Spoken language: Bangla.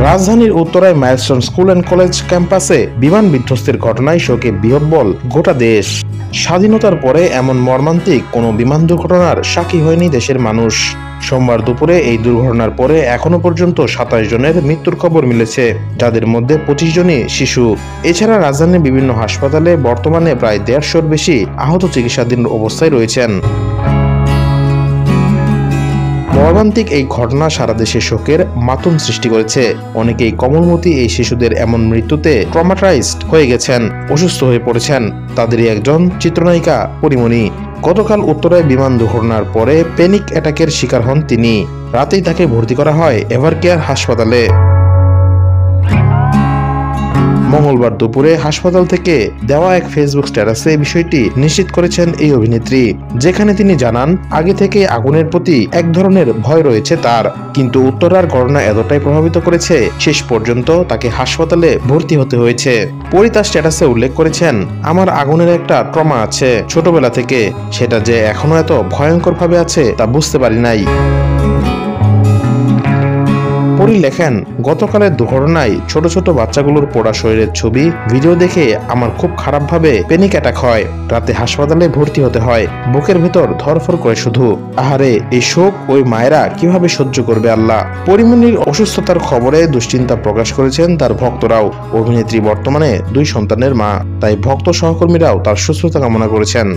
রাজধানীর উত্তরায় মাইলস্টোন স্কুল অ্যান্ড কলেজ ক্যাম্পাসে বিমান বিধ্বস্তের ঘটনায় শোকে বিহ্বল গোটা দেশ। স্বাধীনতার পরে এমন মর্মান্তিক কোনো বিমান দুর্ঘটনার সাক্ষী হয়নি দেশের মানুষ। সোমবার দুপুরে এই দুর্ঘটনার পরে এখনো পর্যন্ত 27 জনের মৃত্যুর খবর মিলেছে, যাদের মধ্যে 25 জনই শিশু। এছাড়া রাজধানীর বিভিন্ন হাসপাতালে বর্তমানে প্রায় 150-র বেশি আহত চিকিৎসাধীন অবস্থায় রয়েছেন। মর্মান্তিক এই ঘটনা সারা দেশে শোকের মাতম সৃষ্টি করেছে। অনেকেই কোমলমতি এই শিশুদের এমন মৃত্যুতে ট্রমাটাইজড হয়ে গেছেন, অসুস্থ হয়ে পড়েছেন। তাদেরই একজন চিত্রনায়িকা পরিমণি। গতকাল উত্তরায় বিমান দুর্ঘটনার পরে প্যানিক অ্যাটাকের শিকার হন তিনি। রাতেই তাকে ভর্তি করা হয় এভারকেয়ার হাসপাতালে। মঙ্গলবার দুপুরে হাসপাতাল থেকে দেওয়া এক ফেসবুক স্ট্যাটাসে বিষয়টি নিশ্চিত করেছেন এই অভিনেত্রী, যেখানে তিনি জানান আগে থেকে আগুনের প্রতি এক ধরনের ভয় রয়েছে তার, কিন্তু উত্তরার ঘটনা এতটাই প্রভাবিত করেছে শেষ পর্যন্ত তাকে হাসপাতালে ভর্তি হতে হয়েছে। পরে তার স্ট্যাটাসে উল্লেখ করেছেন, আমার আগুনের একটা ট্রমা আছে ছোটবেলা থেকে, সেটা যে এখনো এত ভয়ঙ্কর ভাবে আছে তা বুঝতে পারি নাই। পরি লেখেন, গতকালের দুর্ঘটনায় ছোট ছোট বাচ্চাগুলোর পোড়া শরীরের ছবি ভিডিও দেখে আমার খুব খারাপভাবে প্যানিক অ্যাটাক হয়। রাতে হাসপাতালে ভর্তি হতে হয়, বুকের ভেতর ধরফর করে শুধু। আহারে, এই শোক ওই মায়েরা কিভাবে সহ্য করবে আল্লাহ। পরিমণির অসুস্থতার খবরে দুশ্চিন্তা প্রকাশ করেছেন তার ভক্তরাও। অভিনেত্রী বর্তমানে 2 সন্তানের মা, তাই ভক্ত সহকর্মীরাও তার সুস্থতা কামনা করেছেন।